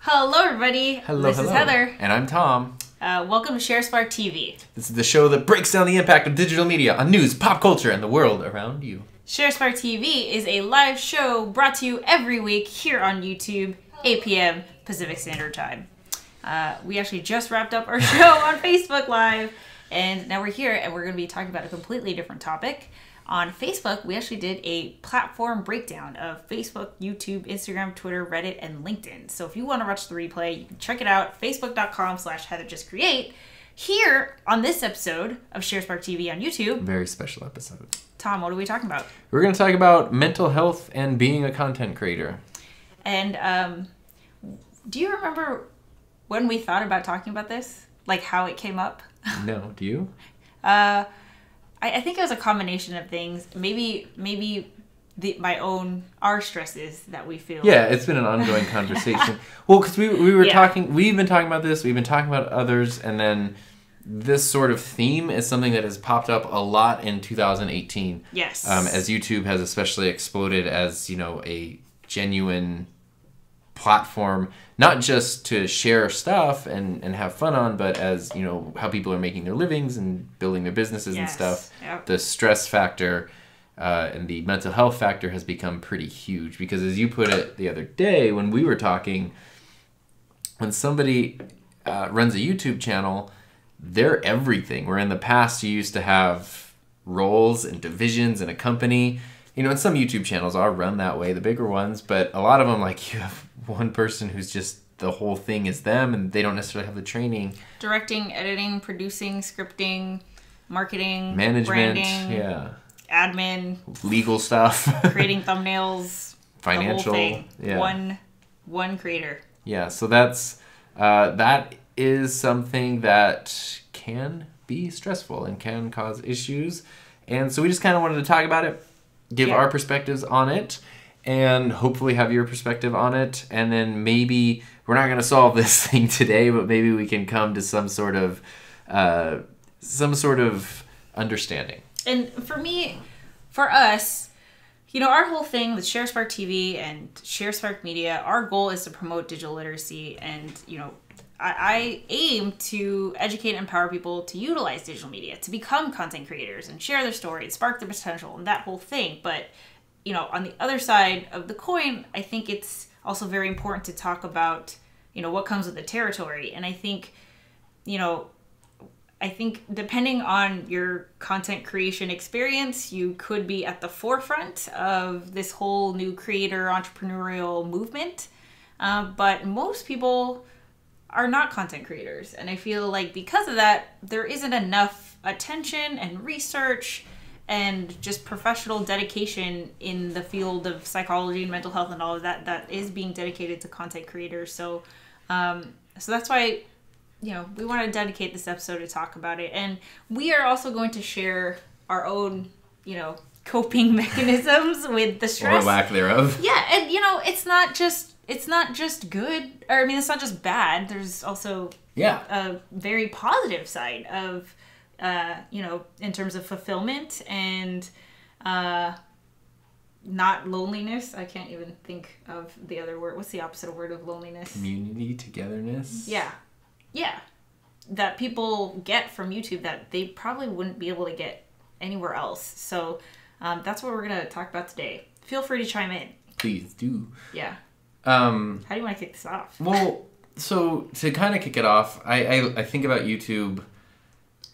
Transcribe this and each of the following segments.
Hello, everybody. Hello, this is Heather. And I'm Tom. Welcome to SHARESPARKTV. This is the show that breaks down the impact of digital media on news, pop culture, and the world around you. SHARESPARKTV is a live show brought to you every week here on YouTube, 8 p.m. Pacific Standard Time. We actually just wrapped up our show on Facebook Live, and now we're here, and we're going to be talking about a completely different topic. On Facebook, we actually did a platform breakdown of Facebook, YouTube, Instagram, Twitter, Reddit, and LinkedIn. So if you want to watch the replay, you can check it out, facebook.com/HeatherJustCreate. Here on this episode of SHARESPARKTV on YouTube. Very special episode. Tom, what are we talking about? We're going to talk about mental health and being a content creator. And do you remember when we thought about talking about this? Like how it came up? No, do you? I think it was a combination of things. Maybe our stresses that we feel. Yeah, it's been an ongoing conversation. Well, because we were talking, we've been talking about this, we've been talking about others, and then this sort of theme is something that has popped up a lot in 2018. Yes. As YouTube has especially exploded as, a genuine platform, not just to share stuff and have fun on, but as how people are making their livings and building their businesses and stuff. Yep. The stress factor and the mental health factor has become pretty huge, because as you put it the other day when we were talking, when somebody runs a YouTube channel, they're everything. Where in the past you used to have roles and divisions in a company. And some YouTube channels are run that way, the bigger ones, but a lot of them, like, you have one person who's just, the whole thing is them, and they don't necessarily have the training. Directing, editing, producing, scripting, marketing, management, branding, admin, legal stuff, creating thumbnails, financial, the whole thing. One creator. Yeah, so that is something that can be stressful and can cause issues. And so we just kind of wanted to talk about it, give our perspectives on it, and hopefully have your perspective on it. And then maybe we're not going to solve this thing today, but maybe we can come to some sort of understanding. And for us, our whole thing with ShareSpark TV and ShareSpark Media, our goal is to promote digital literacy, and I aim to educate and empower people to utilize digital media, to become content creators and share their story and spark their potential and that whole thing. But, on the other side of the coin, I think it's also very important to talk about, what comes with the territory. And I think depending on your content creation experience, you could be at the forefront of this whole new creator entrepreneurial movement. But most people are not content creators. And I feel like because of that, there isn't enough attention and research and just professional dedication in the field of psychology and mental health and all of that is being dedicated to content creators. So that's why, we want to dedicate this episode to talk about it. And we are also going to share our own, coping mechanisms with the stress. Or lack thereof. Yeah, and it's not just good, or it's not just bad. There's also a very positive side of, in terms of fulfillment and not loneliness. I can't even think of the other word. What's the opposite word of loneliness? Community, togetherness. Yeah. That people get from YouTube that they probably wouldn't be able to get anywhere else. So that's what we're going to talk about today. Feel free to chime in. Please do. Yeah. How do you want to kick this off? Well, so to kind of kick it off, I think about YouTube.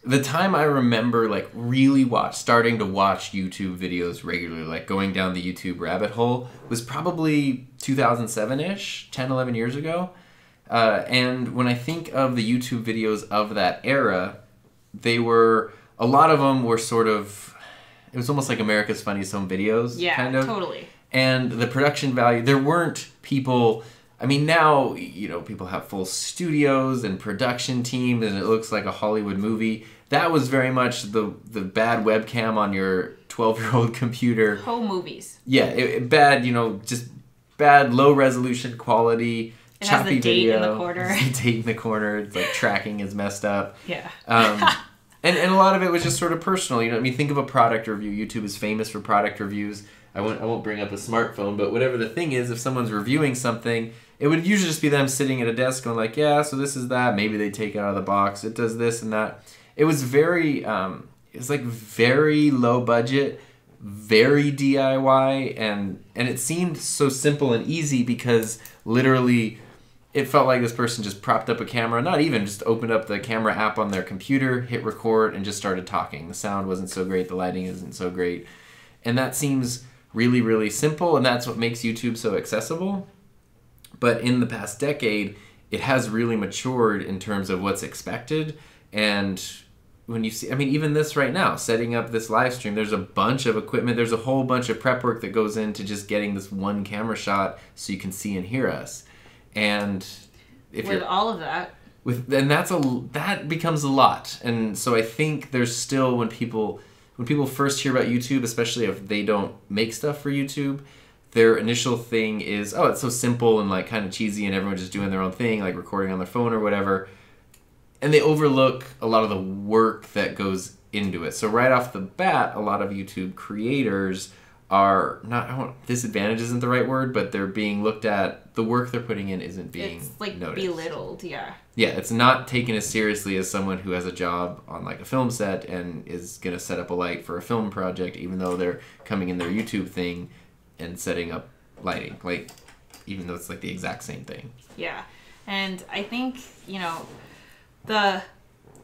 The time I remember really starting to watch YouTube videos regularly, like going down the YouTube rabbit hole, was probably 2007-ish, 10, 11 years ago. And when I think of the YouTube videos of that era, a lot of them were it was almost like America's Funniest Home Videos. Yeah, kind of. Totally. And the production value, there weren't people, now, people have full studios and production teams, and it looks like a Hollywood movie. That was very much the bad webcam on your 12-year-old computer. Home movies. Yeah, bad, just bad low resolution quality. It has the date in the corner. The date in the corner. It's like tracking is messed up. Yeah. And a lot of it was just sort of personal. Think of a product review. YouTube is famous for product reviews. I won't bring up a smartphone, but whatever the thing is, if someone's reviewing something, it would usually just be them sitting at a desk going like, yeah, so this is that. Maybe they take it out of the box. It does this and that. It was very, it was like very low budget, very DIY, and it seemed so simple and easy because literally it felt like this person just propped up a camera, not even, just opened up the camera app on their computer, hit record, and just started talking. The sound wasn't so great, the lighting isn't so great. And that seems really, really simple, and that's what makes YouTube so accessible. But in the past decade, it has really matured in terms of what's expected. And when you see, I mean, even this right now, setting up this live stream, there's a bunch of equipment, there's a whole bunch of prep work that goes into just getting this one camera shot so you can see and hear us. And if with all of that, then that becomes a lot. And so I think there's still, when people first hear about YouTube, especially if they don't make stuff for YouTube, their initial thing is, oh, it's so simple and like kind of cheesy and everyone's just doing their own thing, like recording on their phone or whatever. And they overlook a lot of the work that goes into it. So right off the bat, a lot of YouTube creators are not, disadvantaged isn't the right word, but they're being looked at, the work they're putting in isn't being it's like noticed. Belittled, yeah. Yeah, it's not taken as seriously as someone who has a job on like a film set and is going to set up a light for a film project, even though they're coming in their YouTube thing and setting up lighting, like, even though it's like the exact same thing. Yeah, and I think, you know, the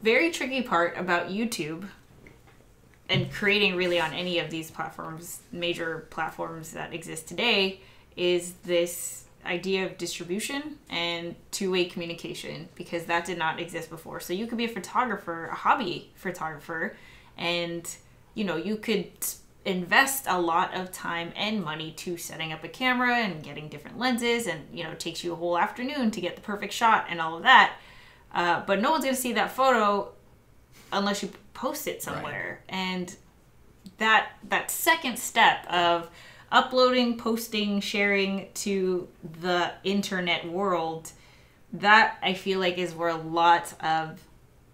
very tricky part about YouTube and creating really on any of these platforms, major platforms that exist today, is this idea of distribution and two-way communication, because that did not exist before. So you could be a photographer, a hobby photographer, and, you know, you could invest a lot of time and money to setting up a camera and getting different lenses, and, you know, it takes you a whole afternoon to get the perfect shot and all of that. But no one's going to see that photo unless you post it somewhere. Right. And that second step of uploading, posting, sharing to the internet world, that I feel like is where a lot of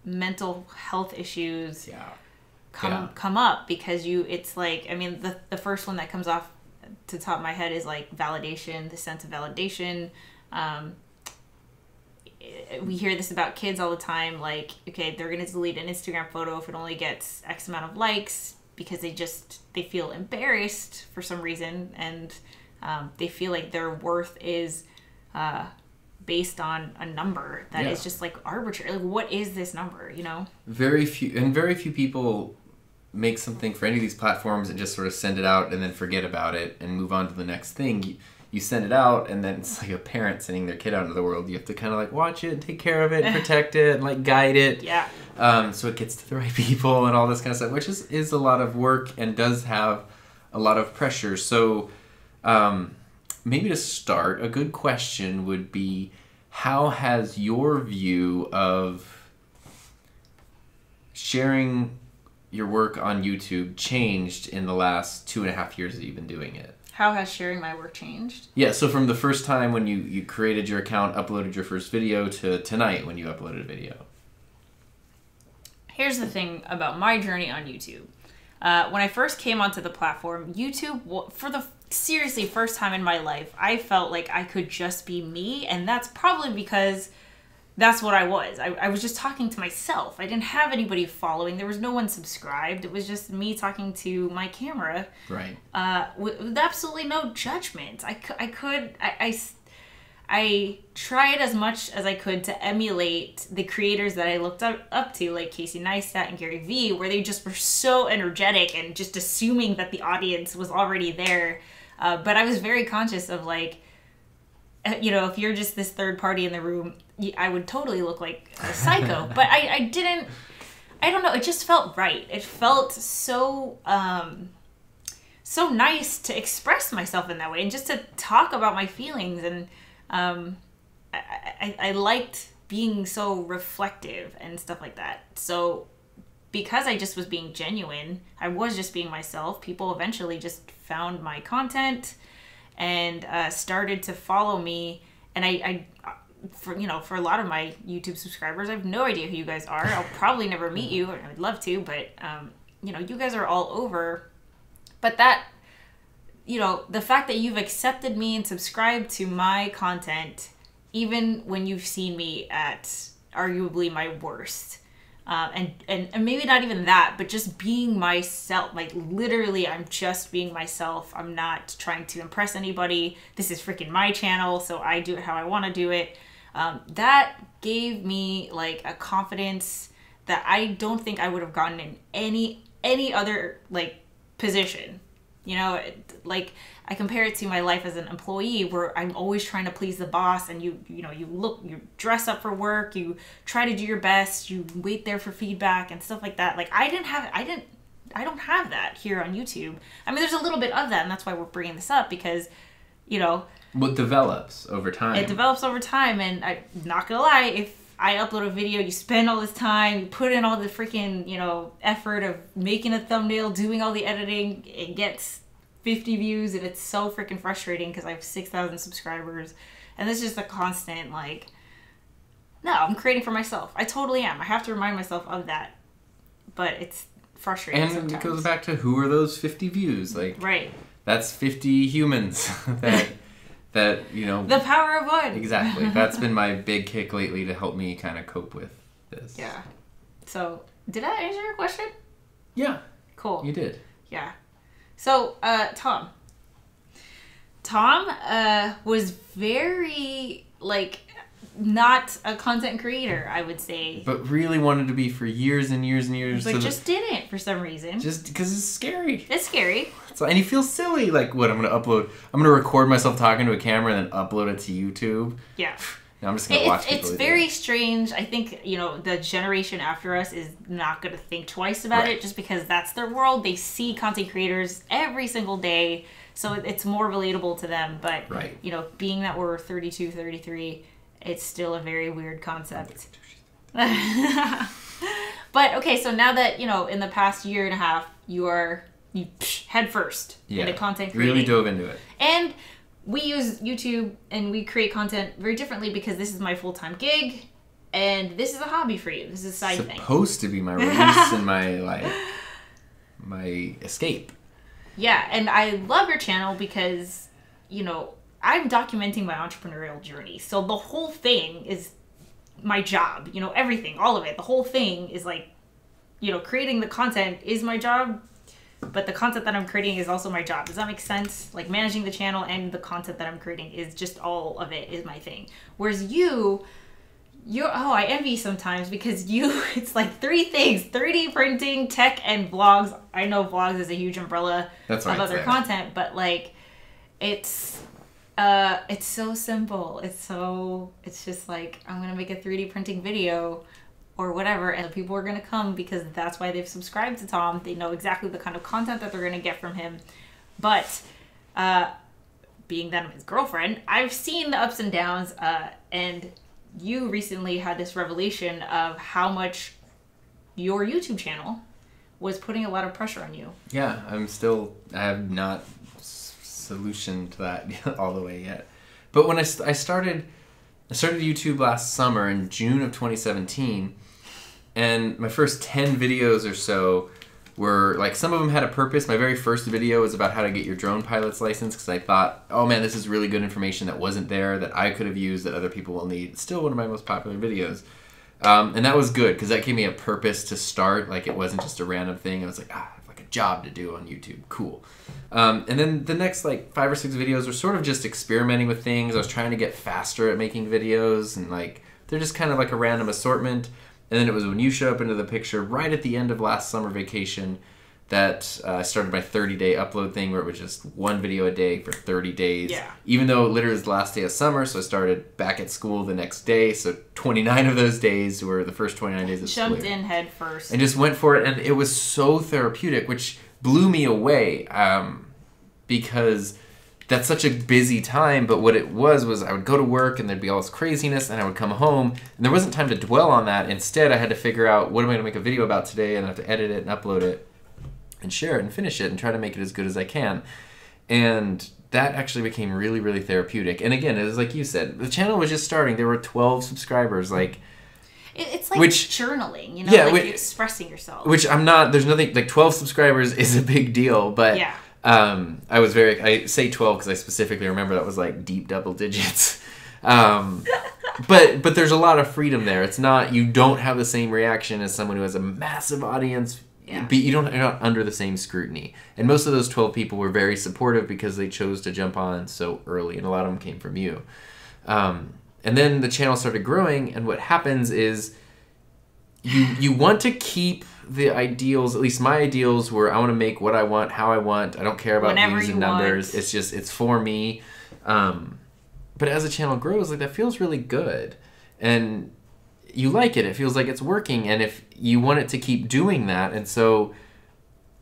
mental health issues come up, because it's like, I mean, the first one that comes off to the top of my head is like validation, the sense of validation. We hear this about kids all the time, like, okay, they're going to delete an Instagram photo if it only gets X amount of likes, because they feel embarrassed for some reason, and they feel like their worth is based on a number that is just like arbitrary. Like, what is this number, you know? Very few people make something for any of these platforms and just sort of send it out and then forget about it and move on to the next thing. You send it out, and then it's like a parent sending their kid out into the world. You have to kind of like watch it, take care of it, protect it, and like guide it. Yeah. So it gets to the right people and all this kind of stuff, which is a lot of work and does have a lot of pressure. So maybe to start, a good question would be, how has your view of sharing your work on YouTube changed in the last 2.5 years that you've been doing it? How has sharing my work changed? Yeah, so from the first time when you created your account, uploaded your first video, to tonight when you uploaded a video. Here's the thing about my journey on YouTube. When I first came onto the platform, YouTube, for the seriously first time in my life, I felt like I could just be me, and that's probably because that's what I was. I was just talking to myself. I didn't have anybody following. There was no one subscribed. It was just me talking to my camera. Right. With absolutely no judgment. I tried as much as I could to emulate the creators that I looked up to, like Casey Neistat and Gary Vee, where they just were so energetic and just assuming that the audience was already there. But I was very conscious of, like, you know, if you're just this third party in the room, I would totally look like a psycho. But I don't know, it just felt right. It felt so so nice to express myself in that way and just to talk about my feelings. And I liked being so reflective and stuff like that. So because I just was being genuine, I was just being myself, people eventually just found my content and started to follow me. And for a lot of my YouTube subscribers, I have no idea who you guys are. I'll probably never meet you. I would love to, but you know, you guys are all over. But that you know, the fact that you've accepted me and subscribed to my content, even when you've seen me at arguably my worst. And maybe not even that, but just being myself. Like, literally, I'm just being myself. I'm not trying to impress anybody. This is freaking my channel, so I do it how I want to do it. That gave me, like, a confidence that I don't think I would have gotten in any other, like, position. You know, like, I compare it to my life as an employee, where I'm always trying to please the boss, and you dress up for work, you try to do your best, you wait there for feedback and stuff like that. Like, I don't have that here on YouTube. I mean, there's a little bit of that, and that's why we're bringing this up, because, you know, well, it develops over time. It develops over time, and I'm not gonna lie, if I upload a video, you spend all this time, you put in all the freaking, you know, effort of making a thumbnail, doing all the editing, it gets 50 views, and it's so freaking frustrating because I have 6,000 subscribers, and it's just a constant, like, no, I'm creating for myself. I totally am. I have to remind myself of that, but it's frustrating and sometimes. It goes back to, who are those 50 views? Like, right. That's 50 humans that, you know. The power of one. Exactly. That's been my big kick lately to help me kind of cope with this. Yeah. So, did I answer your question? Yeah. Cool. You did. Yeah. So, Tom. Tom was very, like, not a content creator, I would say. But really wanted to be for years and years and years. But just didn't, for some reason. Just because it's scary. It's scary. So, and you feel silly. Like, what, I'm going to record myself talking to a camera and then upload it to YouTube? Yeah. Now I'm just going to watch people. It's very strange. I think, you know, the generation after us is not going to think twice about it, just because that's their world. They see content creators every single day, so it's more relatable to them. But, you know, being that we're 32, 33, it's still a very weird concept. But, okay, so now that, you know, in the past year and a half, you head first into content creating. Really dove into it. And we use YouTube and we create content very differently, because this is my full-time gig and this is a hobby for you. This is a side thing. Supposed to be my release and my, like, my escape. Yeah, and I love your channel because, you know, I'm documenting my entrepreneurial journey. So the whole thing is my job, you know, everything, all of it. The whole thing is, like, you know, creating the content is my job, but the content that I'm creating is also my job. Does that make sense? Like, managing the channel and the content that I'm creating is just all of it is my thing. Whereas you're, I envy you sometimes, because it's like 3 things: 3D printing, tech, and vlogs. I know vlogs is a huge umbrella of other content, but, like, it's so simple. It's just like, I'm going to make a 3D printing video or whatever, and people are going to come because that's why they've subscribed to Tom. They know exactly the kind of content that they're going to get from him. But being that I'm his girlfriend, I've seen the ups and downs, and you recently had this revelation of how much your YouTube channel was putting a lot of pressure on you. Yeah, I have not solution to that all the way yet. But when I started YouTube last summer in June of 2017, and my first 10 videos or so were, like, some of them had a purpose. My very first video was about how to get your drone pilot's license, because I thought, oh man, this is really good information that wasn't there, that I could have used, that other people will need. It's still one of my most popular videos. And that was good, because that gave me a purpose to start. Like, it wasn't just a random thing. I was like, I have, like, a job to do on YouTube. Cool. And then the next, like, 5 or 6 videos were sort of just experimenting with things. I was trying to get faster at making videos, and, like, they're just kind of like a random assortment. And then it was when you showed up into the picture right at the end of last summer vacation that I started my 30-day upload thing, where it was just 1 video a day for 30 days. Yeah. Even though it literally was the last day of summer, so I started back at school the next day. So 29 of those days were the first 29 days of school. Jumped in head first. And just went for it, and it was so therapeutic, which blew me away, because that's such a busy time. But what it was I would go to work and there'd be all this craziness, and I would come home and there wasn't time to dwell on that. Instead, I had to figure out, what am I going to make a video about today, and I have to edit it and upload it and share it and finish it and try to make it as good as I can. And that actually became really, really therapeutic. And again, it was like you said, the channel was just starting. There were 12 subscribers. Like, it's like journaling, you know, like you're expressing yourself. Which I'm not, there's nothing, like 12 subscribers is a big deal, but I was I say 12 because I specifically remember that was like deep double digits. But there's a lot of freedom there. It's not, you don't have the same reaction as someone who has a massive audience. Yeah. But you're not under the same scrutiny. And most of those 12 people were very supportive because they chose to jump on so early, and a lot of them came from you. And then the channel started growing, and what happens is you want to keep the ideals, at least my ideals were I want to make what I want, how I want. I don't care about views and numbers. It's just, it's for me. But as the channel grows, like, that feels really good. And you like it. It feels like it's working. And if you want it to keep doing that, and so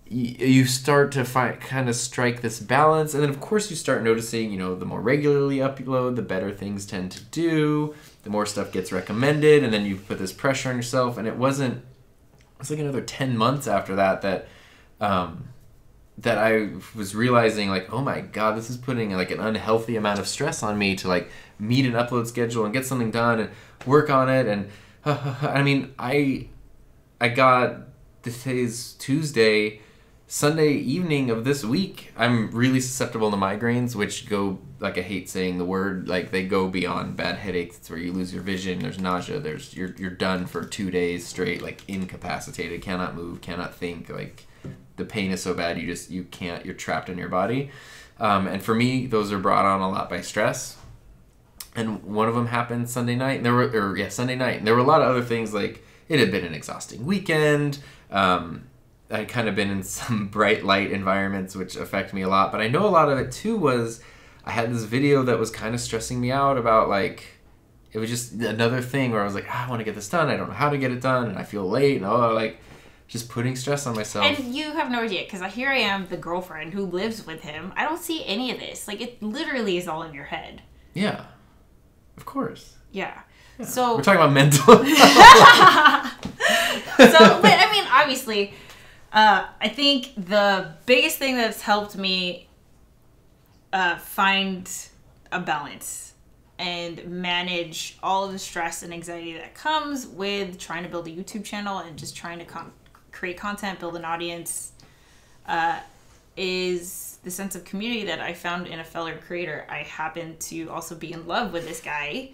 you start to kind of strike this balance. And then, of course, you start noticing, you know, the more regularly upload, the better things tend to do. The more stuff gets recommended. And then you put this pressure on yourself. And it was like another 10 months after that that I was realizing, like, oh my God, this is putting like an unhealthy amount of stress on me to like meet an upload schedule and get something done and work on it. And I mean, I got, today's Tuesday, Sunday evening of this week, I'm really susceptible to migraines, which go, like, I hate saying the word, like, they go beyond bad headaches. It's where you lose your vision, there's nausea, you're done for 2 days straight, like, incapacitated, cannot move, cannot think, like, the pain is so bad you can't, you're trapped in your body. And for me, those are brought on a lot by stress. And one of them happened Sunday night. And Sunday night. And there were a lot of other things, like, it had been an exhausting weekend. I'd kind of been in some bright light environments, which affect me a lot. But I know a lot of it, too, was I had this video that was kind of stressing me out about, like, it was just another thing where I was like, I want to get this done. I don't know how to get it done. And I feel late. And, like, just putting stress on myself. And you have no idea, because here I am, the girlfriend who lives with him. I don't see any of this. Like, it literally is all in your head. Yeah. Of course. Yeah. So we're talking about mental. But I mean, obviously, I think the biggest thing that's helped me find a balance and manage all of the stress and anxiety that comes with trying to build a YouTube channel and just trying to create content, build an audience, is the sense of community that I found in a fellow creator. I happen to also be in love with this guy.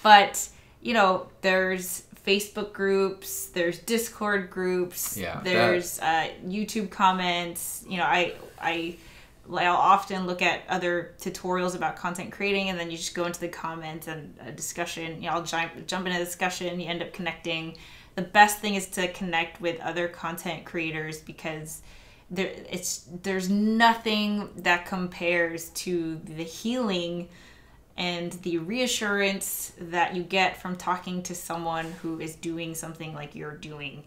But, you know, there's Facebook groups, there's Discord groups, there's YouTube comments. You know, I'll often look at other tutorials about content creating, and then you just go into the comments and a discussion. You know, I'll jump in a discussion, you end up connecting. The best thing is to connect with other content creators, because there's nothing that compares to the healing and the reassurance that you get from talking to someone who is doing something like you're doing,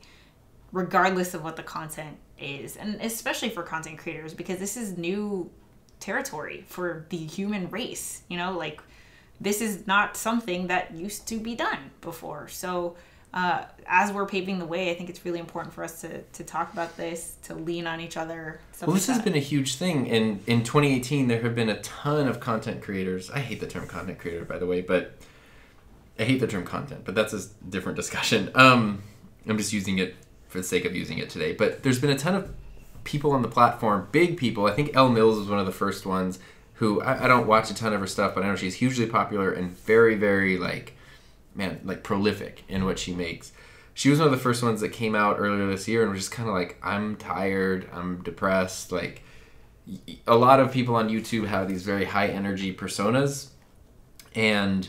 regardless of what the content is. And especially for content creators, because this is new territory for the human race. You know, like, this is not something that used to be done before. So as we're paving the way, I think it's really important for us to talk about this, to lean on each other. Well, this has been a huge thing. And in 2018, there have been a ton of content creators. I hate the term content creator, by the way, but I hate the term content, but that's a different discussion. I'm just using it for the sake of using it today. But there's been a ton of people on the platform, big people. I think Elle Mills was one of the first ones who, I don't watch a ton of her stuff, but I know she's hugely popular and very, very, like, prolific in what she makes. She was one of the first ones that came out earlier this year and was just kind of like, I'm tired, I'm depressed. Like, a lot of people on YouTube have these very high energy personas, and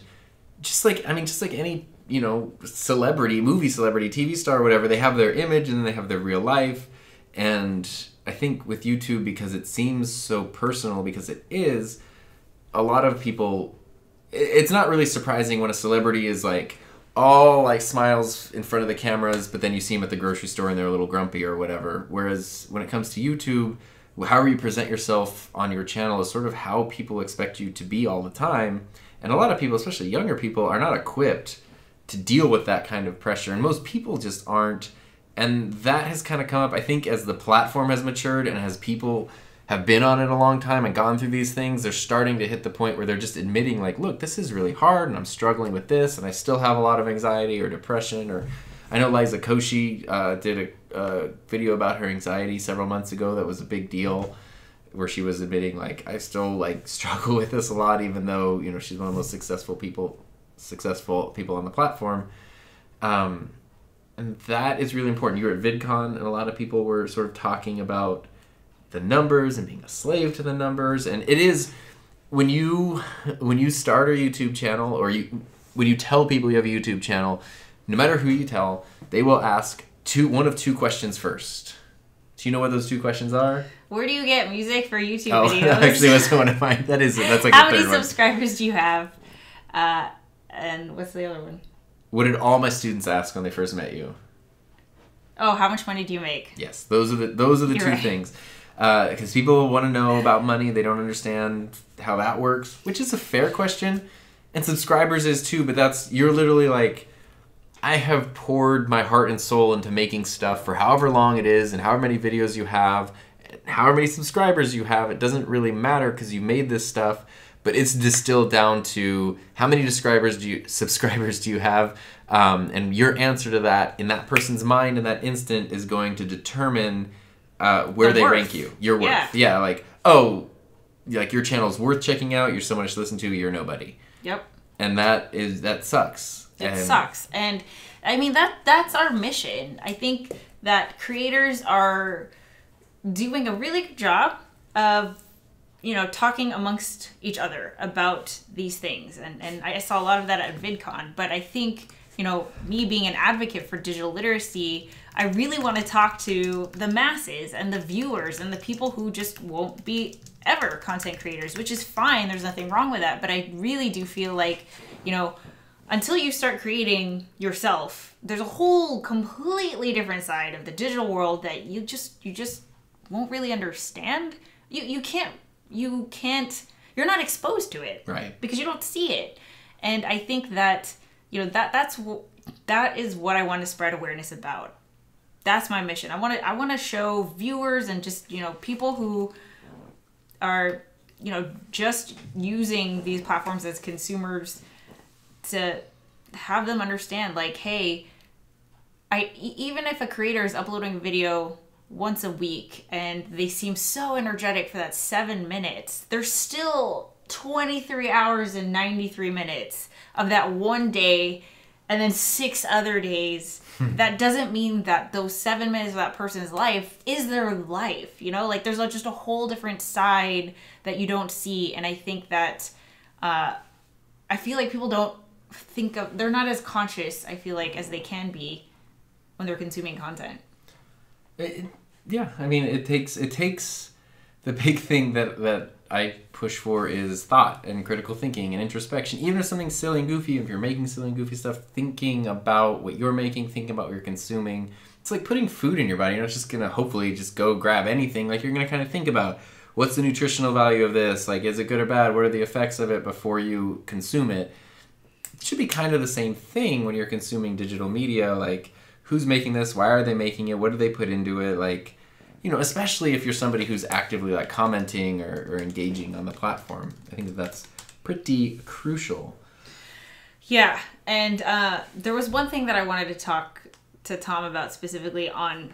just like any, you know, celebrity, movie celebrity, TV star, whatever, they have their image and then they have their real life. And I think with YouTube, because it seems so personal, because it is, a lot of people, it's not really surprising when a celebrity is like all like smiles in front of the cameras, but then you see them at the grocery store and they're a little grumpy or whatever. Whereas when it comes to YouTube, however you present yourself on your channel is sort of how people expect you to be all the time. And a lot of people, especially younger people, are not equipped to deal with that kind of pressure. And most people just aren't. And that has kind of come up, I think, as the platform has matured and as people have been on it a long time and gone through these things, they're starting to hit the point where they're just admitting, like, look, this is really hard and I'm struggling with this and I still have a lot of anxiety or depression. Or I know Liza Koshy did a video about her anxiety several months ago that was a big deal, where she was admitting, like, I still, like, struggle with this a lot, even though, you know, she's one of the most successful people on the platform. And that is really important. You were at VidCon, and a lot of people were sort of talking about the numbers and being a slave to the numbers. And it is, when you start a YouTube channel, or when you tell people you have a YouTube channel, no matter who you tell, they will ask one of two questions first. Do you know what those two questions are? Where do you get music for YouTube videos? Actually, that's one of mine. That's like How the third many subscribers do you have? And what's the other one? What did all my students ask when they first met you? Oh, how much money do you make? Yes, those are the two things. Because people want to know about money. They don't understand how that works, which is a fair question. And subscribers is too, but you're literally like, I have poured my heart and soul into making stuff for however long it is, and however many videos you have, however many subscribers you have. It doesn't really matter because you made this stuff, but it's distilled down to how many subscribers do you have, and your answer to that in that person's mind in that instant is going to determine where they rank you. Your worth. Yeah, like, oh, like your channel's worth checking out. You're someone to listen to. You're nobody. Yep. And that sucks. It sucks. And I mean, that's our mission. I think that creators are doing a really good job of, you know, talking amongst each other about these things. And I saw a lot of that at VidCon. But I think, you know, me being an advocate for digital literacy, I really want to talk to the masses and the viewers and the people who just won't be ever content creators, which is fine. There's nothing wrong with that. But I really do feel like, you know, until you start creating yourself, there's a whole completely different side of the digital world that you just won't really understand. You're not exposed to it, right? Because you don't see it. And I think that, you know, that is what I want to spread awareness about. That's my mission. I want to show viewers and just, you know, people who are, you know, just using these platforms as consumers, to have them understand, like, hey, even if a creator is uploading a video once a week and they seem so energetic for that 7 minutes, there's still 23 hours and 93 minutes of that one day and then 6 other days. That doesn't mean that those 7 minutes of that person's life is their life, you know? Like, there's just a whole different side that you don't see. And I think that I feel like people don't they're not as conscious, I feel like, as they can be when they're consuming content. Yeah, I mean, it takes the big thing that I push for is thought and critical thinking and introspection. Even if something's silly and goofy, if you're making silly and goofy stuff, thinking about what you're making, thinking about what you're consuming. It's like putting food in your body. You're not just going to hopefully just go grab anything. Like, you're going to kind of think about, what's the nutritional value of this? Like, is it good or bad? What are the effects of it before you consume it? It should be kind of the same thing when you're consuming digital media. Like, who's making this? Why are they making it? What do they put into it? Like, you know, especially if you're somebody who's actively, like, commenting or engaging on the platform. I think that's pretty crucial. Yeah, and there was one thing that I wanted to talk to Tom about specifically on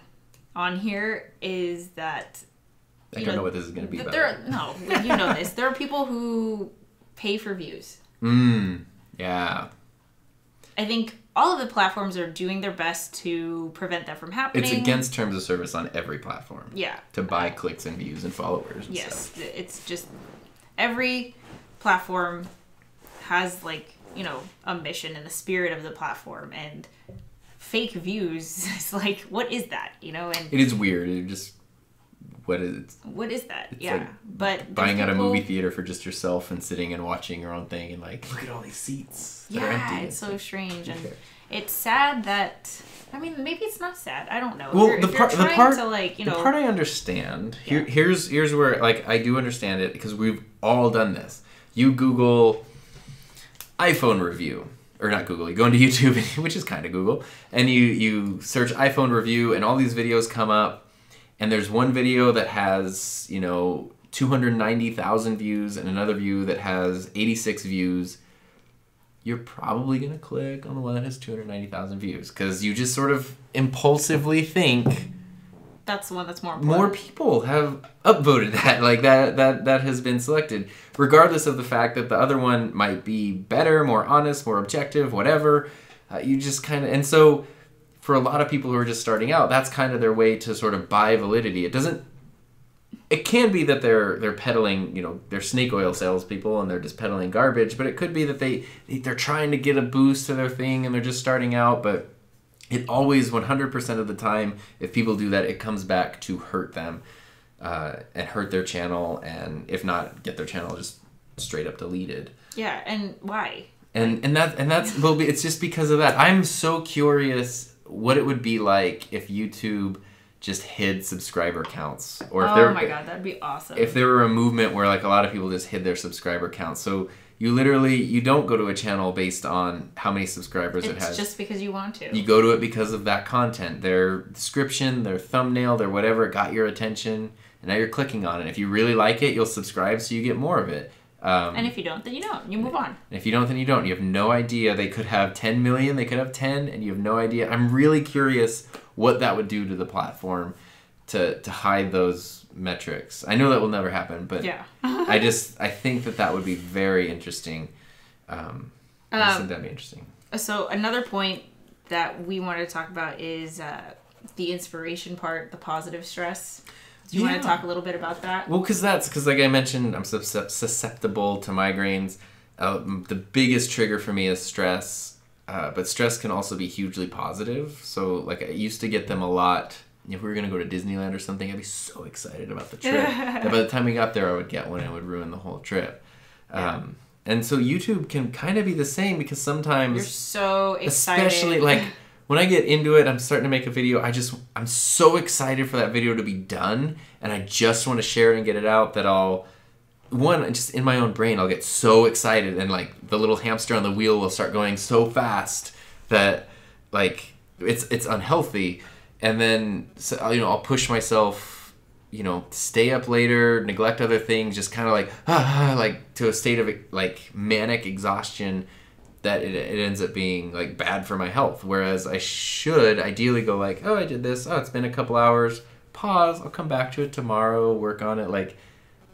here is that... I don't know what this is going to be about. No, you know this. There are people who pay for views. Yeah. I think all of the platforms are doing their best to prevent that from happening. It's against terms of service on every platform. Yeah. To buy clicks and views and followers and yes. stuff. It's just every platform has, like, you know, a mission and the spirit of the platform, and fake views is like, what is that? You know, and it is weird. It just what is that? It's yeah. like but buying out a movie theater for just yourself and sitting and watching your own thing and like, look at all these seats that are empty. Yeah, it's so strange. And it's sad that, I mean, maybe it's not sad. I don't know. Well, the part I understand. Yeah. Here's where, like, I do understand it, because we've all done this. You Google iPhone review, or not Google, you go into YouTube, which is kind of Google, and you search iPhone review, and all these videos come up, and there's one video that has, you know, 290,000 views and another view that has 86 views. you're probably going to click on the one that has 290,000 views because you just sort of impulsively think that's the one that's more important. More people have upvoted that. Like that has been selected. Regardless of the fact that the other one might be better, more honest, more objective, whatever. You just kind of... And so for a lot of people who are just starting out, that's kind of their way to sort of buy validity. It can be that they're peddling, you know, they're snake oil salespeople and they're just peddling garbage, but it could be that they're trying to get a boost to their thing and they're just starting out, but it always, 100% of the time, if people do that, it comes back to hurt them and hurt their channel, and if not, get their channel just straight up deleted. Yeah, and why? And that's well, it's just because of that. I'm so curious what it would be like if YouTube just hid subscriber counts, or if oh my god, that'd be awesome. If there were a movement where like a lot of people just hid their subscriber counts, so you don't go to a channel based on how many subscribers it has. It's just because you want to. You go to it because of that content, their description, their thumbnail, their whatever, it got your attention, and now you're clicking on it. If you really like it, you'll subscribe so you get more of it. And if you don't, then you don't. You move on. And if you don't, then you don't. You have no idea. They could have 10 million, they could have 10, and you have no idea. I'm really curious what that would do to the platform to hide those metrics. I know that will never happen, but yeah. I think that would be very interesting. I think that'd be interesting. So another point that we wanted to talk about is the inspiration part, the positive stress. Do you want to talk a little bit about that? Well, because like I mentioned, I'm susceptible to migraines. The biggest trigger for me is stress, but stress can also be hugely positive. So like I used to get them a lot. If we were going to go to Disneyland or something, I'd be so excited about the trip that by the time we got there, I would get one and it would ruin the whole trip. Yeah. And so YouTube can kind of be the same because sometimes... You're so excited. Especially like... When I get into it, I'm starting to make a video, I'm so excited for that video to be done, and I just want to share it and get it out that just in my own brain, I'll get so excited, and like the little hamster on the wheel will start going so fast that like it's unhealthy, and then I'll push myself, stay up later, neglect other things, just kind of like to a state of like manic exhaustion, that it ends up being like bad for my health. Whereas I should ideally go like, oh, I did this. Oh, it's been a couple hours. Pause. I'll come back to it tomorrow. Work on it. Like,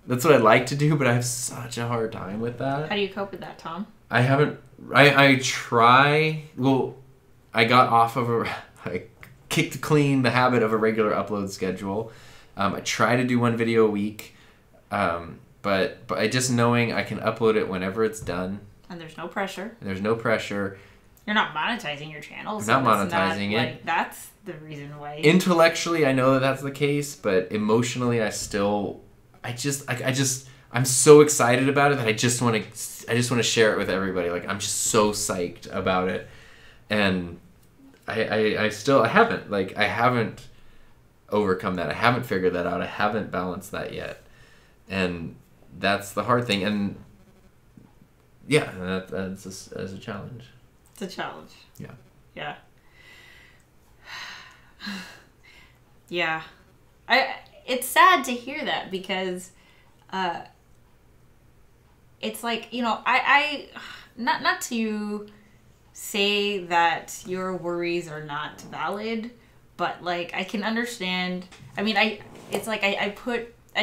that's what I'd like to do, but I have such a hard time with that. How do you cope with that, Tom? I haven't. I try. Well, I got off of I kicked clean the habit of a regular upload schedule. I try to do one video a week, but I just knowing I can upload it whenever it's done. And there's no pressure. You're not monetizing your channel. So I'm not monetizing it. Like, that's the reason why. Intellectually, I know that that's the case, but emotionally, I'm so excited about it that I just want to share it with everybody. Like, I'm just so psyched about it, and I haven't overcome that. I haven't figured that out. I haven't balanced that yet, and that's the hard thing. And yeah, that's a challenge. It's a challenge. Yeah. Yeah. Yeah. It's sad to hear that because it's like, I not to say that your worries are not valid, but like I can understand. I mean, I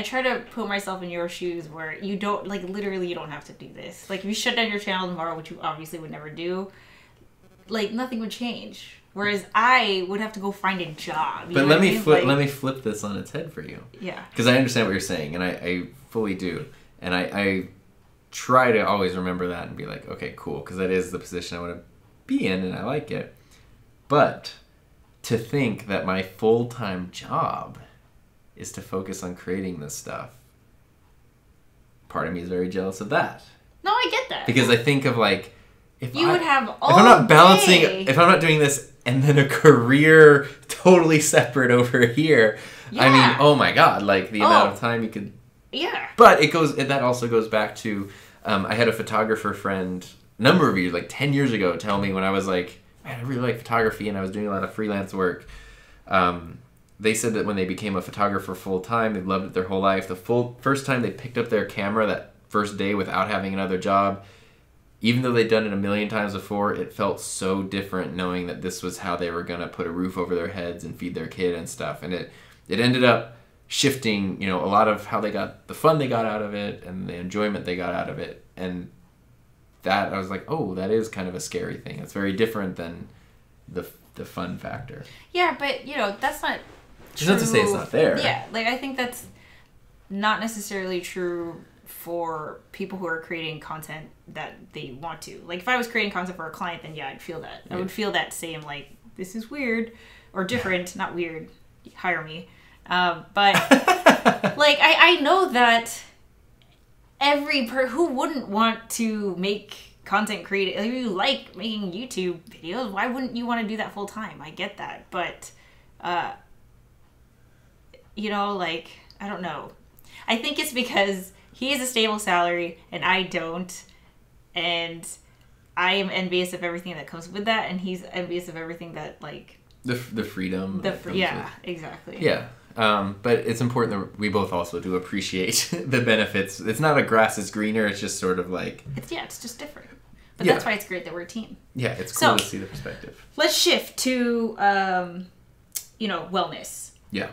try to put myself in your shoes where you don't, like, literally you don't have to do this. Like, if you shut down your channel tomorrow, which you obviously would never do, like, nothing would change. Whereas I would have to go find a job. But let me flip this on its head for you. Yeah. Because I understand what you're saying, and I fully do. And I try to always remember that and be like, okay, cool, because that is the position I want to be in, and I like it. But to think that my full-time job is to focus on creating this stuff. Part of me is very jealous of that. No, I get that. Because I think of like, if I'm not doing this and then a career totally separate over here, yeah. I mean, oh my God, like the amount of time you could. Yeah. But that also goes back to, I had a photographer friend a number of years, like 10 years ago, tell me when I was like, man, I really like photography and I was doing a lot of freelance work. They said that when they became a photographer full-time, they loved it their whole life. The first time they picked up their camera that first day without having another job, even though they'd done it a million times before, it felt so different knowing that this was how they were going to put a roof over their heads and feed their kid and stuff. And it ended up shifting, you know, a lot of how they got the fun they got out of it and the enjoyment they got out of it. And that, I was like, oh, that is kind of a scary thing. It's very different than the fun factor. Yeah, but, you know, that's not true. It's not to say it's not there. Yeah, like, I think that's not necessarily true for people who are creating content that they want to. Like, if I was creating content for a client, then yeah, I'd feel that. I would feel that same, like, this is weird or different. Not weird. Hire me. But, like, I know that who wouldn't want to make content creative? If you like making YouTube videos, why wouldn't you want to do that full time? I get that. But, you know, like, I don't know. I think it's because he has a stable salary and I don't, and I am envious of everything that comes with that, and he's envious of everything that, like, the freedom. Yeah, exactly. Yeah. But it's important that we both also do appreciate the benefits. It's not a grass is greener. It's just sort of like... It's just different. But that's why it's great that we're a team. Yeah, it's cool to see the perspective. Let's shift to, you know, wellness. Yeah.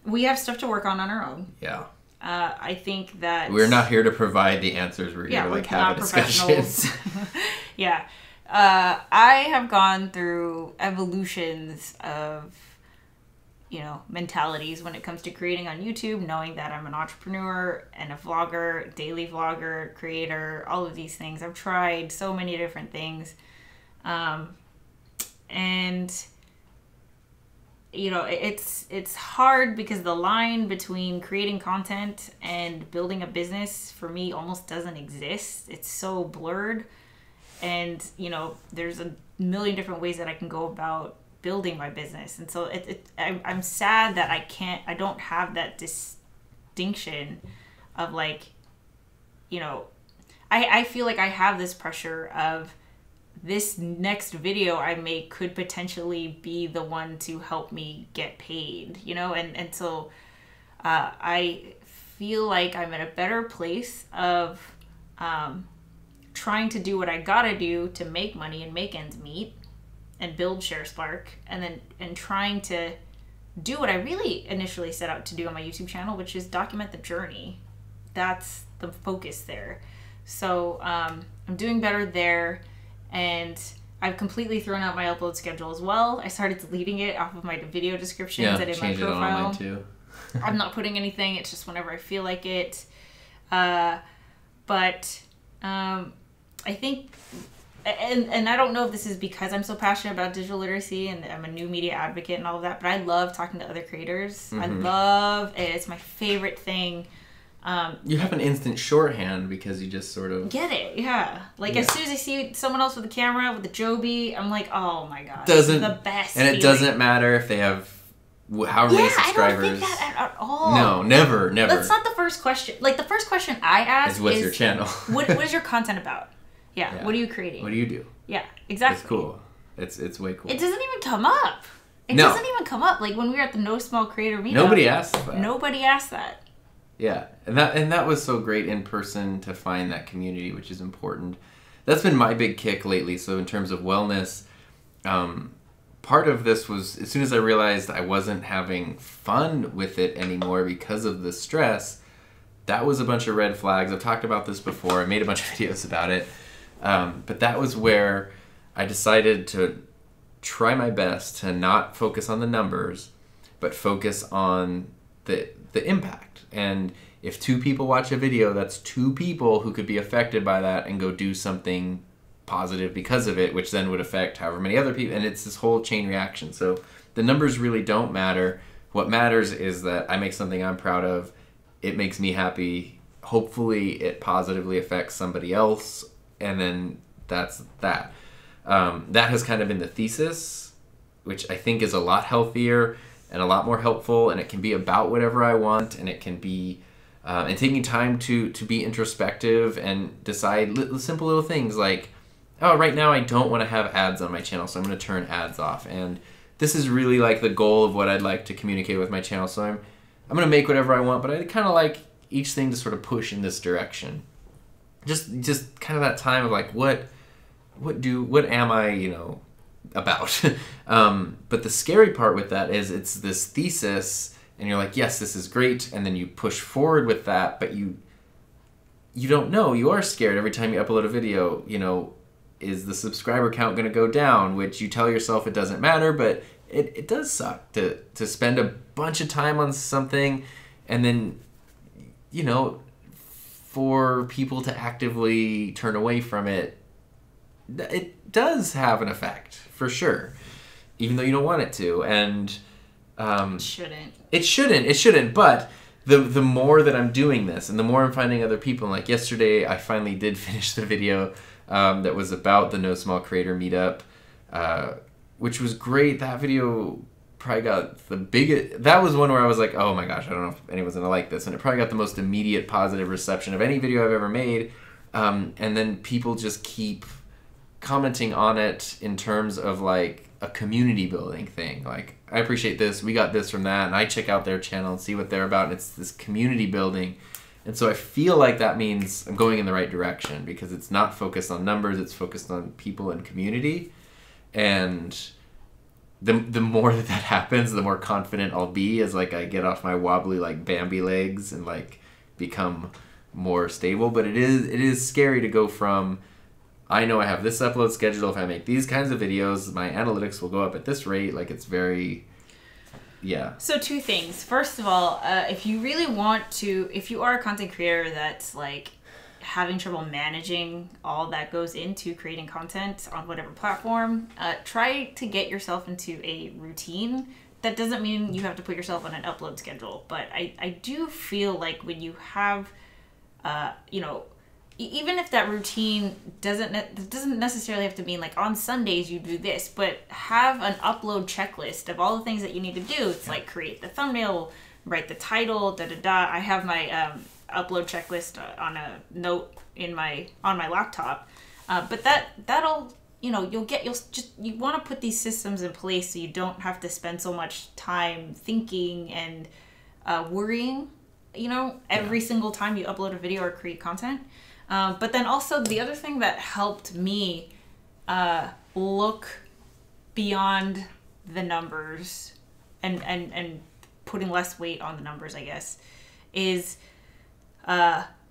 We have stuff to work on our own. Yeah. I think that... We're not here to provide the answers. We're here to, like, have a discussion. Yeah. I have gone through evolutions of, you know, mentalities when it comes to creating on YouTube, knowing that I'm an entrepreneur and a vlogger, daily vlogger, creator, all of these things. I've tried so many different things. And... you know, it's hard because the line between creating content and building a business for me almost doesn't exist. It's so blurred, and you know, there's a million different ways that I can go about building my business, and so I'm sad that I don't have that distinction of, like, you know, I feel like I have this pressure of this next video I make could potentially be the one to help me get paid, you know? And so I feel like I'm in a better place of trying to do what I gotta do to make money and make ends meet and build ShareSpark, and trying to do what I really initially set out to do on my YouTube channel, which is document the journey. That's the focus there. So I'm doing better there. And I've completely thrown out my upload schedule as well. I started deleting it off of my video descriptions and in my profile. It on mine too. I'm not putting anything. It's just whenever I feel like it. But I think, and I don't know if this is because I'm so passionate about digital literacy and I'm a new media advocate and all of that, but I love talking to other creators. Mm-hmm. I love it. It's my favorite thing. You have an instant shorthand because you just sort of... get it, yeah. Like, as soon as I see someone else with a camera, with a JOBY, I'm like, oh my gosh, this is the best And it doesn't matter if they have however many subscribers. I don't think that at all. No, never. That's not the first question. Like, the first question I ask is what's your channel? what is your content about? Yeah, what are you creating? What do you do? Yeah, exactly. It's cool. It's way cool. It doesn't even come up. It doesn't even come up. Like, when we were at the No Small Creator meetup. Nobody asked that. Nobody asked that. Yeah, and that was so great in person to find that community, which is important. That's been my big kick lately. So in terms of wellness, part of this was as soon as I realized I wasn't having fun with it anymore because of the stress, that was a bunch of red flags. I've talked about this before. I made a bunch of videos about it. But that was where I decided to try my best to not focus on the numbers, but focus on the impact. And if 2 people watch a video, that's 2 people who could be affected by that and go do something positive because of it, which then would affect however many other people. And it's this whole chain reaction. So the numbers really don't matter. What matters is that I make something I'm proud of. It makes me happy. Hopefully it positively affects somebody else. And then that's that. That has kind of been the thesis, which I think is a lot healthier and a lot more helpful, and it can be about whatever I want, and it can be and taking time to be introspective and decide simple little things like, oh, right now I don't want to have ads on my channel, so I'm going to turn ads off. And this is really like the goal of what I'd like to communicate with my channel, so I'm going to make whatever I want, but I kind of like each thing to sort of push in this direction. just kind of that time of like, what am I, you know, about? But the scary part with that is it's this thesis, and you're like, yes, this is great, and then you push forward with that, but you don't know. You are scared every time you upload a video. You know, is the subscriber count going to go down? Which you tell yourself it doesn't matter, but it does suck to spend a bunch of time on something, and then, you know, for people to actively turn away from it. It does have an effect, for sure, even though you don't want it to. And it shouldn't. But the more that I'm doing this, and the more I'm finding other people, and like yesterday, I finally did finish the video that was about the No Small Creator meetup, which was great. That video probably got the biggest. That was one where I was like, oh my gosh, I don't know if anyone's gonna like this, and it probably got the most immediate positive reception of any video I've ever made. And then people just keep commenting on it in terms of like a community building thing. Like, I appreciate this, we got this from that, and I check out their channel and see what they're about, and it's this community building. And so I feel like that means I'm going in the right direction, because it's not focused on numbers, it's focused on people and community. And the more that happens, the more confident I'll be as like I get off my wobbly like Bambi legs and like become more stable. But it is scary to go from, I know I have this upload schedule. If I make these kinds of videos, my analytics will go up at this rate. Like, it's very, yeah. So 2 things. First of all, if you really want to, if you are a content creator that's like having trouble managing all that goes into creating content on whatever platform, try to get yourself into a routine. That doesn't mean you have to put yourself on an upload schedule, but I do feel like when you have, you know, even if that routine doesn't necessarily have to mean like on Sundays you do this, but have an upload checklist of all the things that you need to do. It's like create the thumbnail, write the title, I have my upload checklist on a note on my laptop, but that'll, you know, you want to put these systems in place so you don't have to spend so much time thinking and worrying, you know, every single time you upload a video or create content. But then also the other thing that helped me look beyond the numbers and putting less weight on the numbers, I guess, is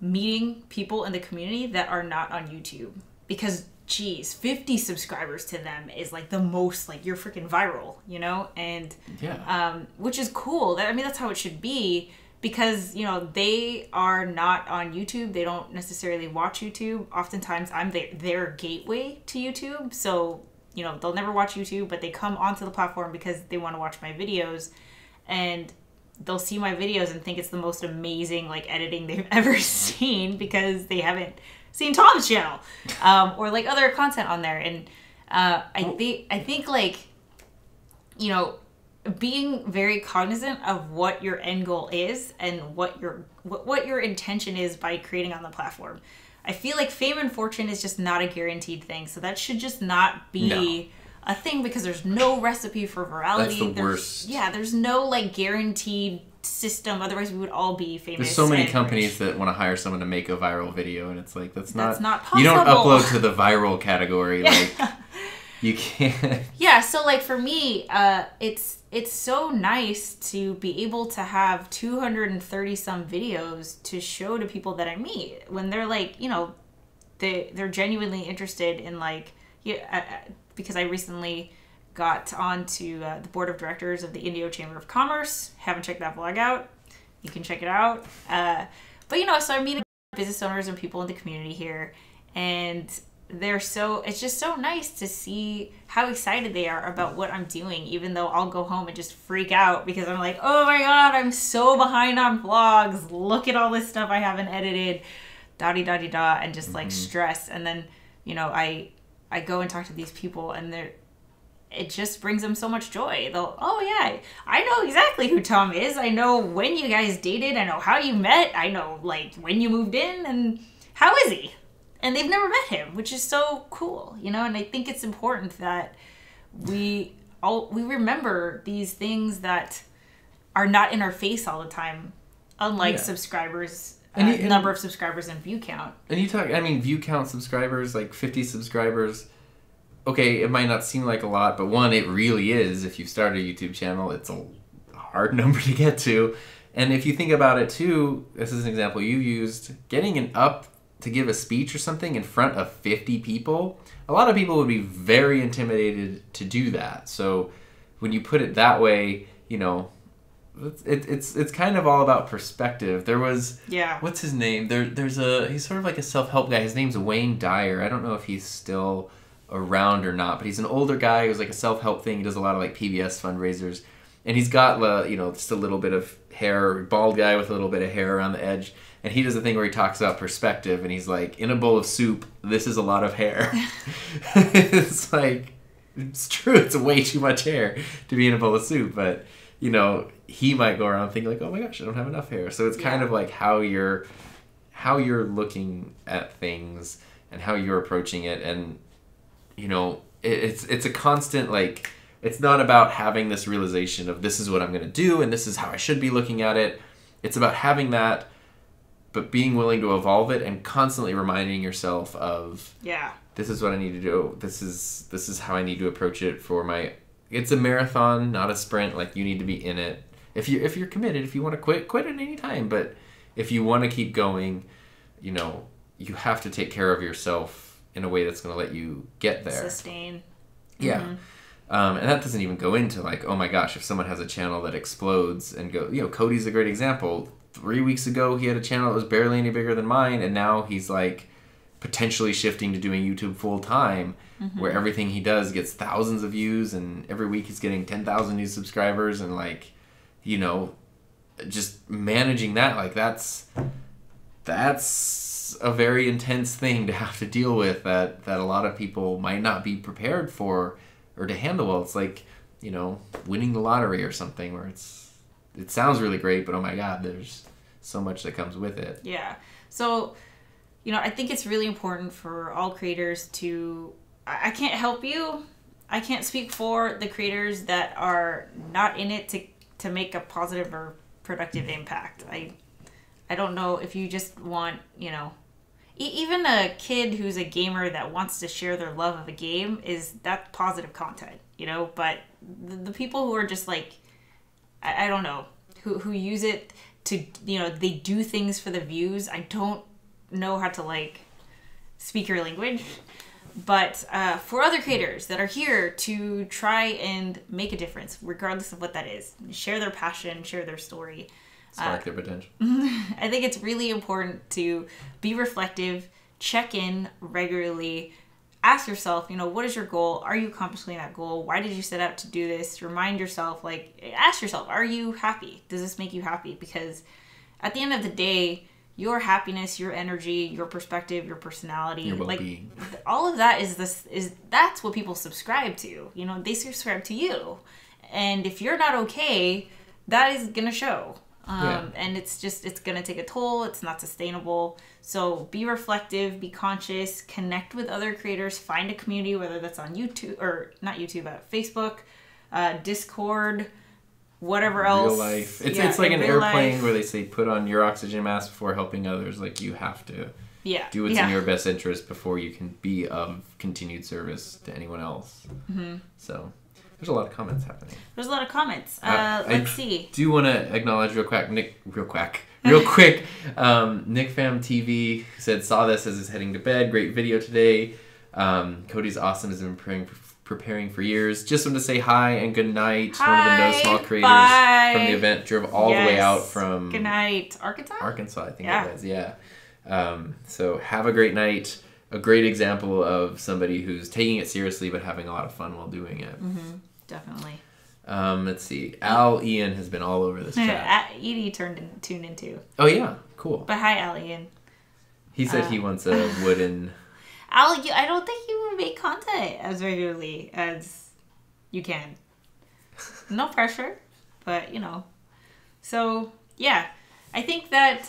meeting people in the community that are not on YouTube. Because, geez, 50 subscribers to them is like the most, like, you're freaking viral, you know? And which is cool. I mean, that's how it should be. Because, you know, they are not on YouTube. They don't necessarily watch YouTube. Oftentimes, I'm their gateway to YouTube. So, you know, they'll never watch YouTube, but they come onto the platform because they want to watch my videos. And they'll see my videos and think it's the most amazing, like, editing they've ever seen because they haven't seen Tom's channel. Or, like, other content on there. And I think, like, you know, being very cognizant of what your end goal is and what your intention is by creating on the platform. I feel like fame and fortune is just not a guaranteed thing, so that should just not be a thing, because there's no recipe for virality. That's the worst. Yeah, there's no like guaranteed system. Otherwise, we would all be famous. There's so many companies that want to hire someone to make a viral video, and it's like that's not possible. You don't upload to the viral category. Like, you can't. Yeah, so like for me, it's so nice to be able to have 230 some videos to show to people that I meet when they're like, you know, they're genuinely interested in like, because I recently got onto the board of directors of the Indio Chamber of Commerce. Haven't checked that vlog out. You can check it out. But you know, so I'm meeting business owners and people in the community here, and it's just so nice to see how excited they are about what I'm doing, even though I'll go home and just freak out because I'm like, oh my God, I'm so behind on vlogs. Look at all this stuff I haven't edited, da-di-da-di-da, and just like stress. And then, you know, I go and talk to these people, and it just brings them so much joy. They'll, oh yeah, I know exactly who Tom is. I know when you guys dated. I know how you met. I know like when you moved in, and how is he? And they've never met him, which is so cool, you know? And I think it's important that we remember these things that are not in our face all the time, unlike subscribers number of subscribers and view count. And you talk, I mean, view count, subscribers, like 50 subscribers. Okay, it might not seem like a lot, but one, it really is. If you start a YouTube channel, it's a hard number to get to. And if you think about it too, this is an example you used, getting up to give a speech or something in front of 50 people, a lot of people would be very intimidated to do that. So when you put it that way, you know, it's kind of all about perspective. There was, what's his name? He's sort of like a self-help guy. His name's Wayne Dyer. I don't know if he's still around or not, but he's an older guy who's like a self-help thing. He does a lot of like PBS fundraisers, and he's got, you know, just a little bit of hair, bald guy with a little bit of hair around the edge. And he does a thing where he talks about perspective, and he's like, in a bowl of soup, this is a lot of hair. It's like, it's true, it's way too much hair to be in a bowl of soup, but, you know, he might go around thinking like, oh my gosh, I don't have enough hair. So it's kind of like how you're looking at things and how you're approaching it. And, you know, it's a constant, like, it's not about having this realization of this is what I'm going to do and this is how I should be looking at it. It's about having that, but being willing to evolve it and constantly reminding yourself of, this is what I need to do. This is how I need to approach it for my, it's a marathon, not a sprint. Like, you need to be in it. If you're committed, if you want to quit at any time. But if you want to keep going, you know, you have to take care of yourself in a way that's going to let you get there. Sustain. Yeah. Mm-hmm. And that doesn't even go into like, oh my gosh, if someone has a channel that explodes and you know, Cody's a great example. 3 weeks ago, he had a channel that was barely any bigger than mine, and now he's like potentially shifting to doing YouTube full time, where everything he does gets thousands of views, and every week he's getting 10,000 new subscribers, and like, you know, just managing that, like that's a very intense thing to have to deal with that a lot of people might not be prepared for or to handle well. It's like, you know, winning the lottery or something where it sounds really great, but oh my God, there's so much that comes with it. Yeah. So, you know, I think it's really important for all creators to, I can't help you. I can't speak for the creators that are not in it to make a positive or productive impact. I don't know if you just want, you know, even a kid who's a gamer that wants to share their love of a game that's positive content, you know, but the people who are just like, I don't know, who use it to, you know, they do things for the views. I don't know how to like speak your language, but for other creators that are here to try and make a difference, regardless of what that is, share their passion, share their story, spark their potential. I think it's really important to be reflective, check in regularly, ask yourself, you know, what is your goal? Are you accomplishing that goal? Why did you set out to do this? Remind yourself, like, ask yourself, are you happy? Does this make you happy? Because at the end of the day, your happiness, your energy, your perspective, your personality, your well-being, like all of that that's what people subscribe to. You know, they subscribe to you. And if you're not okay, that is going to show. And it's going to take a toll. It's not sustainable. So be reflective, be conscious, connect with other creators, find a community, whether that's on YouTube or not YouTube, Facebook, Discord, whatever else. Real life. It's like an airplane where they say put on your oxygen mask before helping others. Like, you have to do what's in your best interest before you can be of continued service to anyone else. So there's a lot of comments happening. There's a lot of comments. Let's see. Do you want to acknowledge real quick, Nick Fam TV said, saw this as he's heading to bed. Great video today. Cody's awesome. Has been preparing for years. Just wanted to say hi and good night. Hi, one of the No Small creators from the event drove all the way out from good night, Arkansas, I think it was. Yeah. So have a great night. A great example of somebody who's taking it seriously but having a lot of fun while doing it. Definitely. Let's see. Al Ian has been all over this chat. Edie tuned in too. Oh yeah, cool. But hi, Al Ian. He said he wants a wooden. Al, I don't think you make content as regularly as you can. No pressure, but you know. So yeah, I think that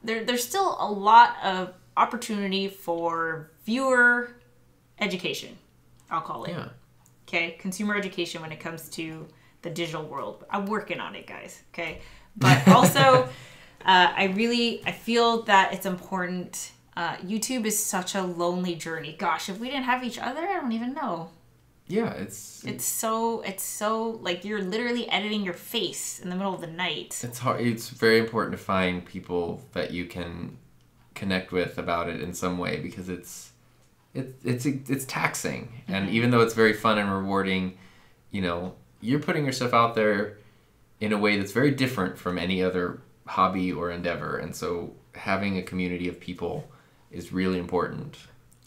there's still a lot of opportunity for viewer education. I'll call it. Yeah. Okay, consumer education when it comes to the digital world. I'm working on it, guys. Okay, but also I feel that it's important. YouTube is such a lonely journey. Gosh, if we didn't have each other, I don't even know. Yeah, it's so like you're literally editing your face in the middle of the night. It's hard. It's very important to find people that you can connect with about it in some way, because it's taxing. Mm-hmm. And even though it's very fun and rewarding, you know, you're putting yourself out there in a way that's very different from any other hobby or endeavor. And so having a community of people is really important.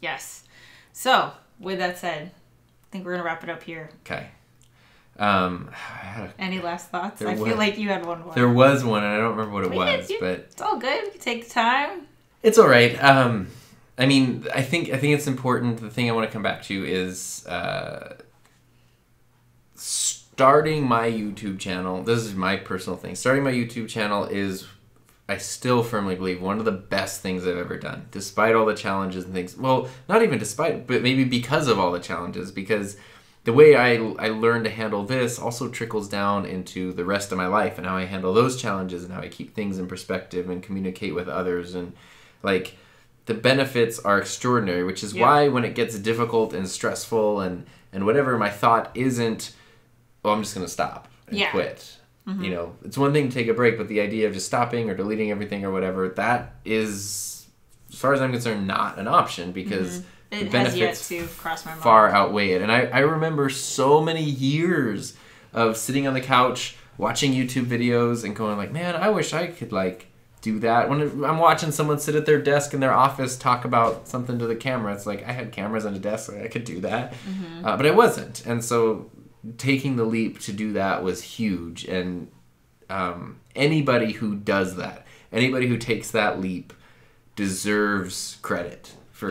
Yes. So with that said, I think we're going to wrap it up here. Okay. Any last thoughts? I feel like you had one more. There was one, and I don't remember what it was, but it's all good. We can take the time. It's all right. I mean, I think it's important. The thing I want to come back to is starting my YouTube channel. This is my personal thing. Starting my YouTube channel is, I still firmly believe, one of the best things I've ever done, despite all the challenges and things. Well, not even despite, but maybe because of all the challenges, because the way I learned to handle this also trickles down into the rest of my life, and how I handle those challenges, and how I keep things in perspective and communicate with others. And like, the benefits are extraordinary, which is why when it gets difficult and stressful and whatever, my thought isn't, well, I'm just going to stop and quit. Mm-hmm. You know, it's one thing to take a break, but the idea of just stopping or deleting everything or whatever, that is, as far as I'm concerned, not an option, because the benefits to cross my mind. Far outweigh it. And I remember so many years of sitting on the couch watching YouTube videos and going like, man, I wish I could like do that. When I'm watching someone sit at their desk in their office talk about something to the camera, it's like I had cameras on the desk, so I could do that. Mm-hmm. But I wasn't. And so taking the leap to do that was huge. And anybody who does that, anybody who takes that leap deserves credit for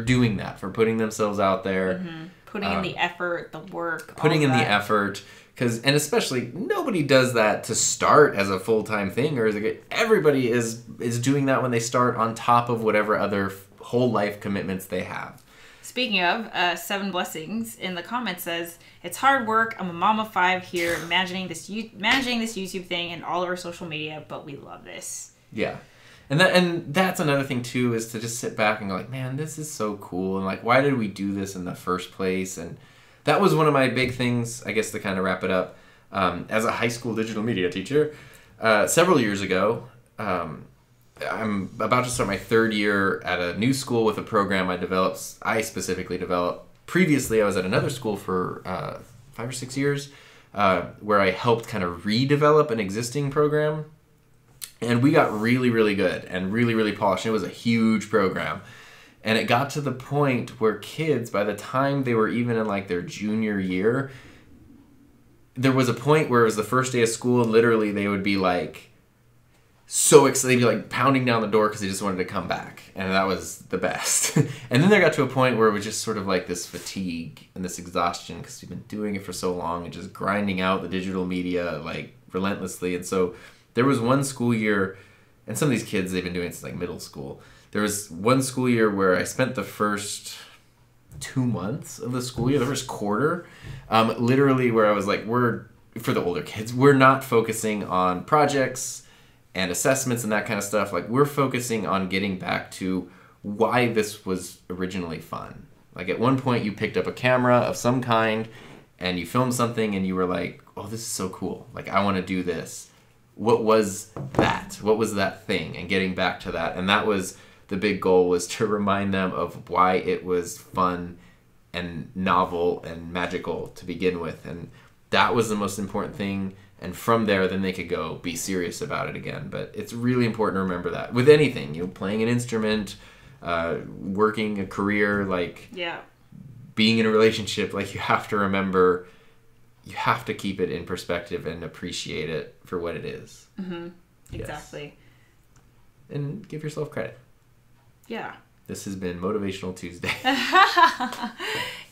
doing that, for putting themselves out there, putting in the effort, the work, putting in the effort. And especially, nobody does that to start as a full-time thing, or everybody is doing that when they start on top of whatever other whole life commitments they have. Speaking of, 7 Blessings in the comments says, it's hard work. I'm a mom of 5 here, managing this YouTube thing and all of our social media, but we love this. Yeah. And that's another thing too, is to just sit back and go like, man, this is so cool. And like, why did we do this in the first place? And that was one of my big things, I guess, to kind of wrap it up. As a high school digital media teacher, several years ago, I'm about to start my 3rd year at a new school with a program I specifically developed. Previously, I was at another school for 5 or 6 years, where I helped kind of redevelop an existing program. And we got really, really good and really, really polished. It was a huge program. And it got to the point where kids, by the time they were even in like their junior year, there was a point where it was the first day of school, and literally they would be like so excited, they'd be like pounding down the door because they just wanted to come back. And that was the best. And then there got to a point where it was just sort of like this fatigue and this exhaustion, because we've been doing it for so long and just grinding out the digital media like relentlessly. And so there was one school year, and some of these kids, they've been doing it since like middle school. There was one school year where I spent the first 2 months of the school year, the first quarter, literally where I was like, for the older kids, we're not focusing on projects and assessments and that kind of stuff. Like, we're focusing on getting back to why this was originally fun. Like, at one point you picked up a camera of some kind and you filmed something and you were like, oh, this is so cool. Like, I want to do this. What was that? What was that thing? And getting back to that. And that was the big goal, was to remind them of why it was fun and novel and magical to begin with. And that was the most important thing. And from there, then they could go be serious about it again. But it's really important to remember that with anything, you know, playing an instrument, working a career, like being in a relationship, like you have to remember, you have to keep it in perspective and appreciate it for what it is. Mm-hmm. Exactly. Yes. And give yourself credit. Yeah. This has been Motivational Tuesday.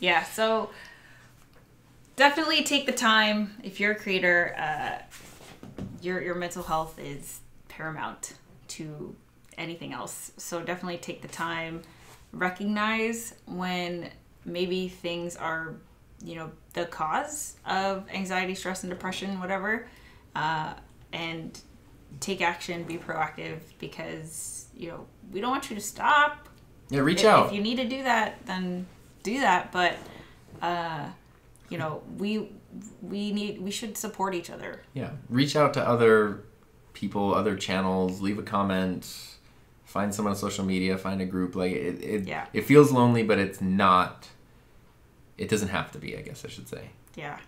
Yeah, so definitely take the time. If you're a creator, your mental health is paramount to anything else. So definitely take the time. Recognize when maybe things are, you know, the cause of anxiety, stress, and depression, whatever. And take action, be proactive, because, you know, we don't want you to stop. Yeah, reach out. If you need to do that, then do that. But, you know, we should support each other. Yeah, reach out to other people, other channels, leave a comment, find someone on social media, find a group. Like it feels lonely, but it's not. It doesn't have to be, I guess I should say. Yeah.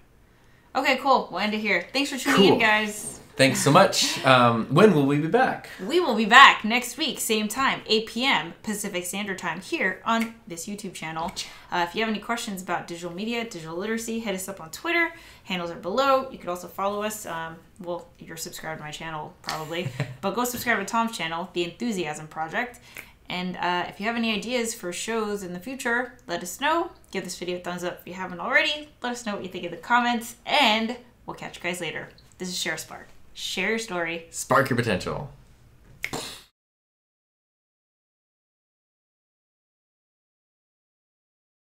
Okay, cool. We'll end it here. Thanks for tuning in, guys. Thanks so much. When will we be back? We will be back next week, same time, 8 p.m. Pacific Standard Time, here on this YouTube channel. If you have any questions about digital media, digital literacy, hit us up on Twitter. Handles are below. You can also follow us. Well, you're subscribed to my channel, probably. But go subscribe to Tom's channel, The Enthusiasm Project. And if you have any ideas for shows in the future, let us know. Give this video a thumbs up if you haven't already. Let us know what you think in the comments. And we'll catch you guys later. This is ShareSpark. Share your story. Spark your potential.